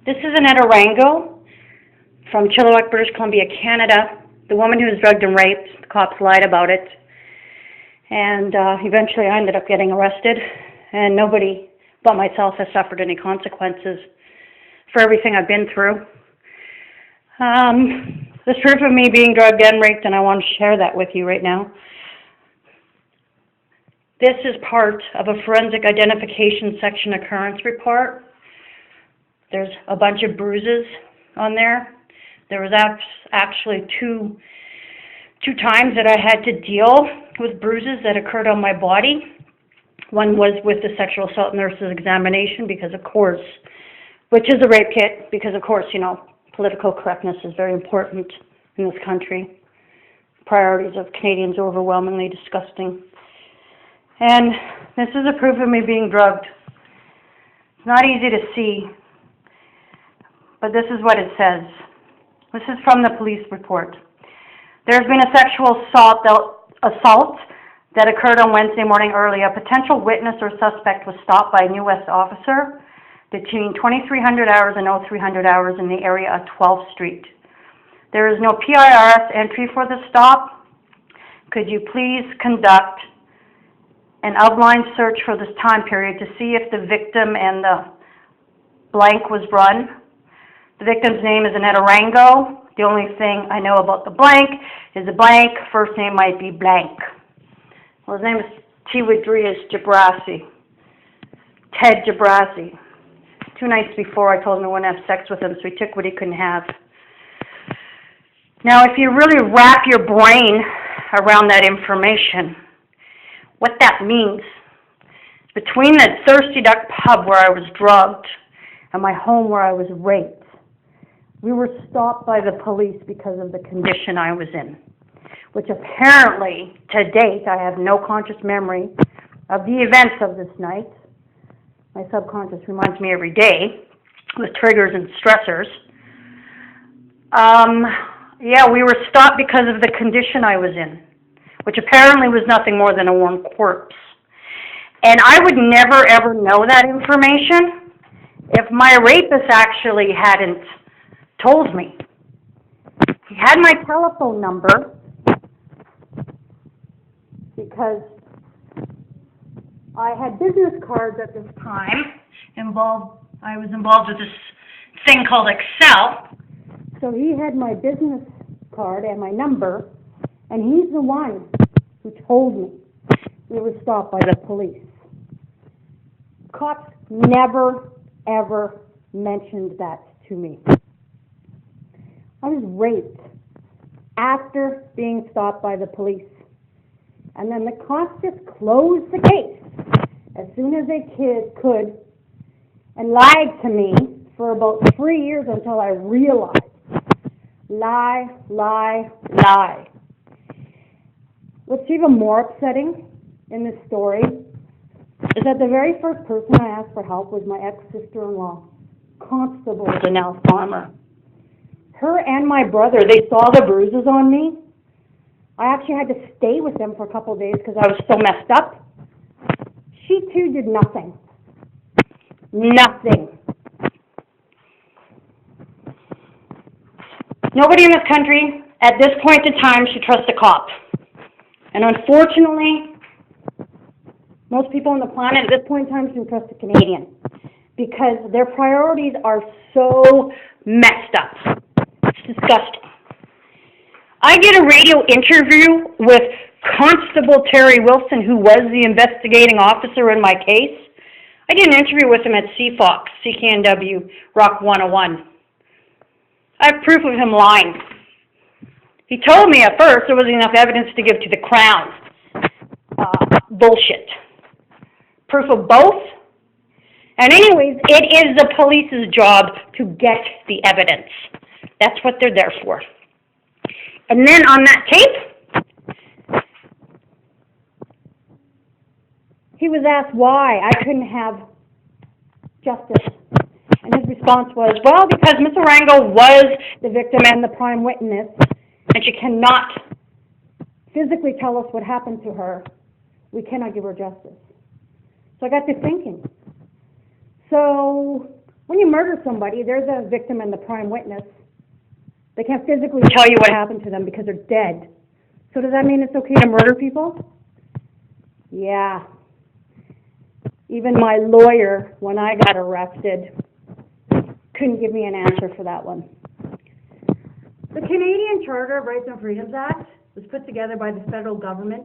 This is Annette Arango from Chilliwack, British Columbia, Canada. The woman who was drugged and raped, the cops lied about it. And eventually I ended up getting arrested. And nobody but myself has suffered any consequences for everything I've been through. There's proof of me being drugged and raped, and I want to share that with you right now. This is part of a forensic identification section occurrence report. There's a bunch of bruises on there. There was actually two times that I had to deal with bruises that occurred on my body. One was with the sexual assault nurse's examination because, of course, which is a rape kit, because, of course, political correctness is very important in this country. Priorities of Canadians are overwhelmingly disgusting. And this is a proof of me being drugged. It's not easy to see, but this is what it says. This is from the police report. There's been a sexual assault that occurred on Wednesday morning early. A potential witness or suspect was stopped by a New West officer between 2300 hours and 0300 hours in the area of 12th Street. There is no PIRS entry for the stop. Could you please conduct an outline search for this time period to see if the victim and the blank was run? The victim's name is Annette Arango. The only thing I know about the blank is the blank first name might be blank. Well, his name is Tiwadrius Jabrasi. Ted Jabrasi. 2 nights before, I told him I wouldn't have sex with him, so he took what he couldn't have. Now, if you really wrap your brain around that information, what that means, between the Thirsty Duck pub where I was drugged and my home where I was raped, we were stopped by the police because of the condition I was in, which apparently, to date, I have no conscious memory of the events of this night. My subconscious reminds me every day with triggers and stressors. We were stopped because of the condition I was in, which apparently was nothing more than a warm corpse. And I would never, ever know that information if my rapist actually hadn't told me. He had my telephone number because I had business cards at this time I was involved with this thing called Excel. So he had my business card and my number, and he's the one who told me we were stopped by the police. Cops never, ever mentioned that to me. I was raped after being stopped by the police. And then the cops just closed the case as soon as they could and lied to me for about 3 years until I realized. Lie, lie, lie. What's even more upsetting in this story is that the very first person I asked for help was my ex-sister-in-law, Constable Janelle Farmer. Her and my brother, they saw the bruises on me. I actually had to stay with them for a couple of days because I was so messed up. She too did nothing. Nothing. Nobody in this country at this point in time should trust a cop. And unfortunately, most people on the planet at this point in time should trust a Canadian because their priorities are so messed up. It's disgusting. I did a radio interview with Constable Terry Wilson, who was the investigating officer in my case. I did an interview with him at CFOX, CKNW, Rock 101. I have proof of him lying. He told me at first there wasn't enough evidence to give to the Crown. Bullshit. Proof of both? And anyways, it is the police's job to get the evidence. That's what they're there for. And then on that tape, he was asked why I couldn't have justice. And his response was, well, because Ms. Arango was the victim and the prime witness, and she cannot physically tell us what happened to her, we cannot give her justice. So I got to thinking. So When you murder somebody, there's a victim and the prime witness. They can't physically tell you what happened to them because they're dead. So does that mean it's okay to murder people? Yeah. Even my lawyer, when I got arrested, couldn't give me an answer for that one. The Canadian Charter of Rights and Freedoms Act was put together by the federal government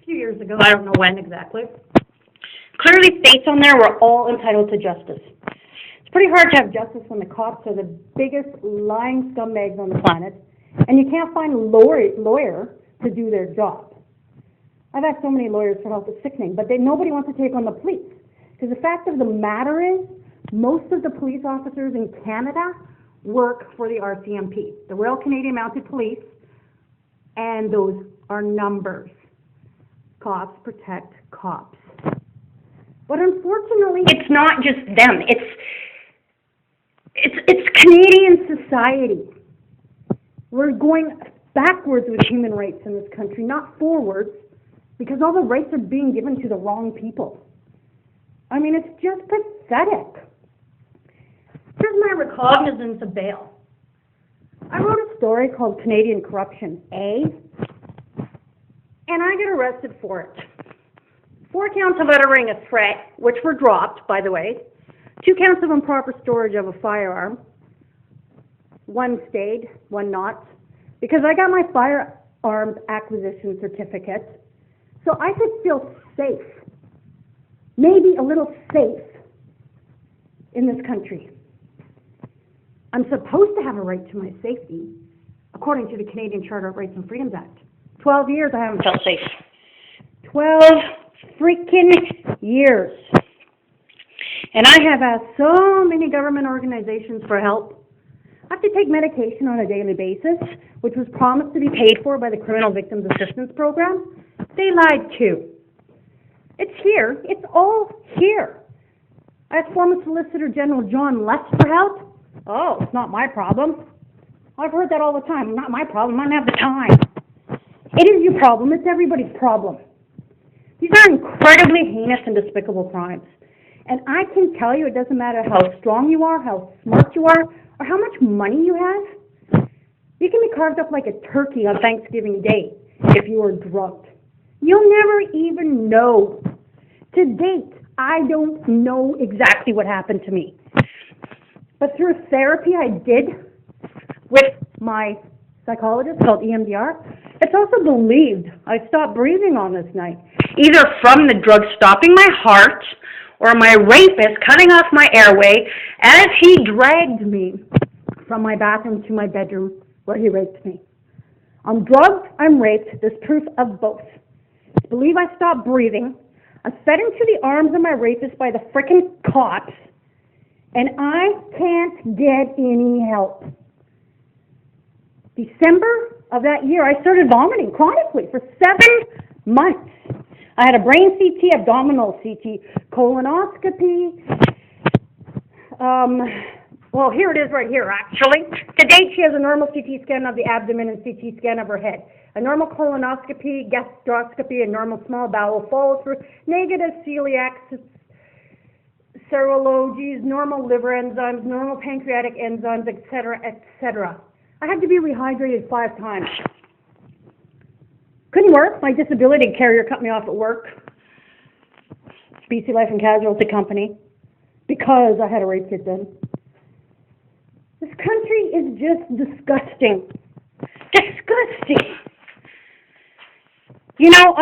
a few years ago. I don't know when exactly. Clearly states on there we're all entitled to justice. It's pretty hard to have justice when the cops are the biggest lying scumbags on the planet, and you can't find a lawyer to do their job. I've asked so many lawyers for help, it's sickening, but nobody wants to take on the police. Because the fact of the matter is, most of the police officers in Canada work for the RCMP, the Royal Canadian Mounted Police, and those are numbers. Cops protect cops. But unfortunately, it's not just them. It's Canadian society. We're going backwards with human rights in this country, not forwards, because all the rights are being given to the wrong people. I mean, it's just pathetic. Here's my recognizance of bail. I wrote a story called Canadian Corruption A, and I get arrested for it. 4 counts of uttering a threat, which were dropped, by the way. 2 counts of improper storage of a firearm. 1 stayed, 1 not. Because I got my firearms acquisition certificate, so I could feel safe. Maybe a little safe in this country. I'm supposed to have a right to my safety, according to the Canadian Charter of Rights and Freedoms Act. 12 years I haven't felt safe. 12 freaking years. And I have asked so many government organizations for help. I have to take medication on a daily basis, which was promised to be paid for by the Criminal Victims Assistance Program. They lied too. It's here. It's all here. I asked former Solicitor General John Less for help. Oh, it's not my problem. I've heard that all the time. Not my problem. I don't have the time. It is your problem. It's everybody's problem. These are incredibly heinous and despicable crimes. And I can tell you, it doesn't matter how strong you are, how smart you are, or how much money you have. You can be carved up like a turkey on Thanksgiving Day if you are drugged. You'll never even know. To date, I don't know exactly what happened to me. But through therapy I did with my psychologist called EMDR, it's also believed I stopped breathing on this night, either from the drug stopping my heart or my rapist cutting off my airway as he dragged me from my bathroom to my bedroom where he raped me. I'm drugged, I'm raped, there's proof of both. I believe I stopped breathing. I'm fed into the arms of my rapist by the frickin' cops, and I can't get any help. December of that year, I started vomiting chronically for 7 months. I had a brain CT, abdominal CT, colonoscopy. Well, here it is right here, actually. To date, she has a normal CT scan of the abdomen and CT scan of her head. A normal colonoscopy, gastroscopy, and normal small bowel follow-through, negative celiac serologies, normal liver enzymes, normal pancreatic enzymes, etc., etc. I had to be rehydrated 5 times. Couldn't work. My disability carrier cut me off at work. BC Life and Casualty Company. Because I had a rape kit then. This country is just disgusting. Disgusting. You know,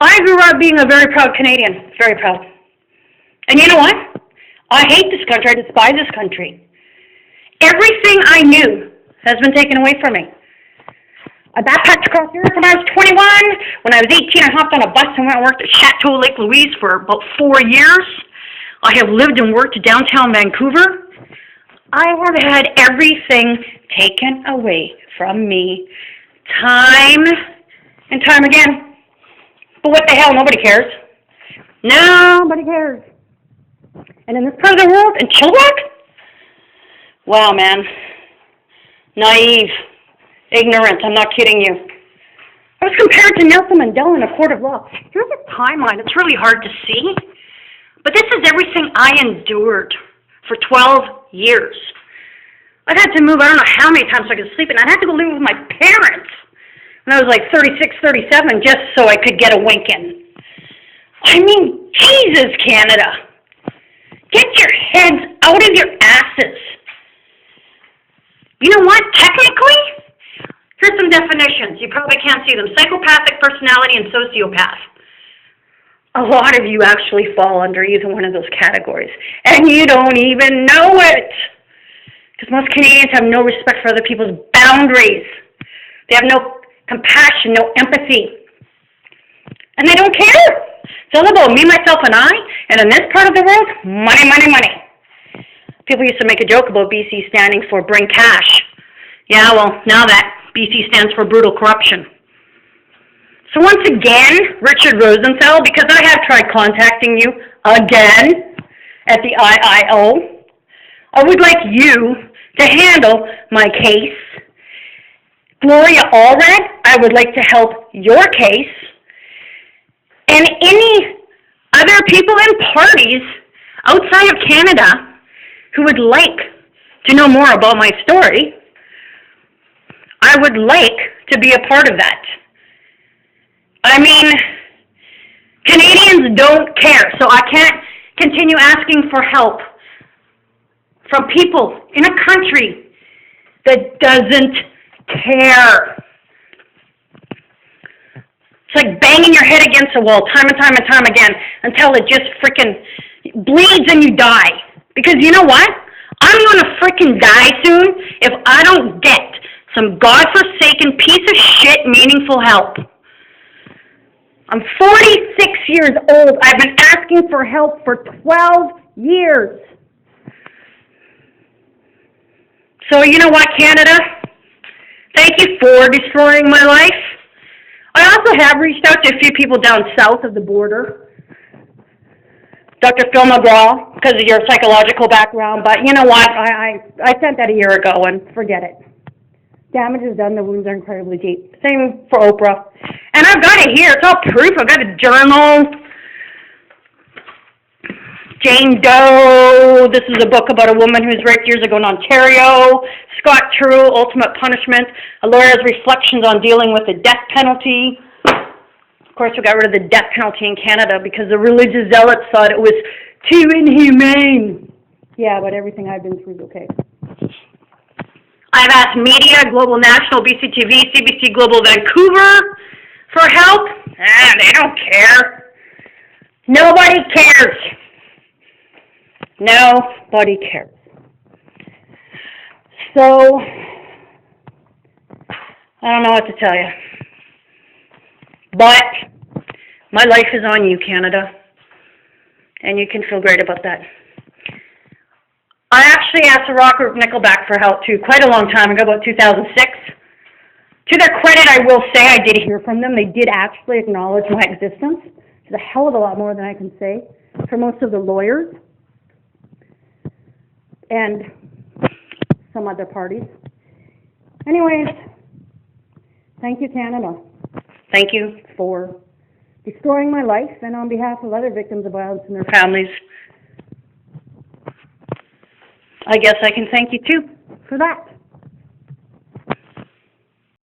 I grew up being a very proud Canadian. Very proud. And you know what? I hate this country. I despise this country. Everything I knew has been taken away from me. I backpacked across Europe when I was 21. When I was 18, I hopped on a bus and went and worked at Chateau Lake Louise for about 4 years. I have lived and worked downtown Vancouver. I have had everything taken away from me time and time again. But what the hell, nobody cares. Nobody cares. And in this part of the world, in Chilliwack? Wow, man. Naive. Ignorant, I'm not kidding you. I was compared to Nelson Mandela in a court of law. Here's a timeline. It's really hard to see. But this is everything I endured for 12 years. I've had to move, I don't know how many times I could sleep, and I'd have to go live with my parents when I was like 36, 37, just so I could get a wink in. I mean, Jesus, Canada. Get your heads out of your asses. You know what? Technically, here's some definitions. You probably can't see them. Psychopathic personality and sociopath. A lot of you actually fall under either one of those categories, and you don't even know it. Because most Canadians have no respect for other people's boundaries. They have no compassion, no empathy. And they don't care. It's all about me, myself, and I. And in this part of the world, money, money, money. People used to make a joke about BC standing for bring cash. Yeah, well, now that BC stands for brutal corruption. So once again, Richard Rosenthal, because I have tried contacting you again at the IIO, I would like you to handle my case. Gloria Allred, I would like to help your case. And any other people and parties outside of Canada who would like to know more about my story, I would like to be a part of that. I mean, Canadians don't care, so I can't continue asking for help from people in a country that doesn't care. It's like banging your head against a wall time and time and time again until it just freaking bleeds and you die. Because you know what? I'm going to freaking die soon if I don't get some godforsaken piece of shit meaningful help. I'm 46 years old. I've been asking for help for 12 years. So you know what, Canada? Thank you for destroying my life. I also have reached out to a few people down south of the border. Dr.Phil because of your psychological background, but you know what? I sent that a year ago and forget it. Damage is done, the wounds are incredibly deep. Same for Oprah. And I've got it here, it's all proof. I've got a journal. Jane Doe, this is a book about a woman who was raped years ago in Ontario. Scott True, Ultimate Punishment, a lawyer's reflections on dealing with the death penalty. Of course, we got rid of the death penalty in Canada because the religious zealots thought it was too inhumane. Yeah, but everything I've been through is okay. I've asked media, Global National, BCTV, CBC Global Vancouver for help. They don't care. Nobody cares. Nobody cares. So, I don't know what to tell you. But my life is on you, Canada. And you can feel great about that. I actually asked the rock group Nickelback for help, too, quite a long time ago, about 2006. To their credit, I will say I did hear from them. They did actually acknowledge my existence. It's a hell of a lot more than I can say for most of the lawyers and some other parties. Anyways, thank you, Canada. Thank you for destroying my life, and on behalf of other victims of violence and their families, I guess I can thank you, too, for that.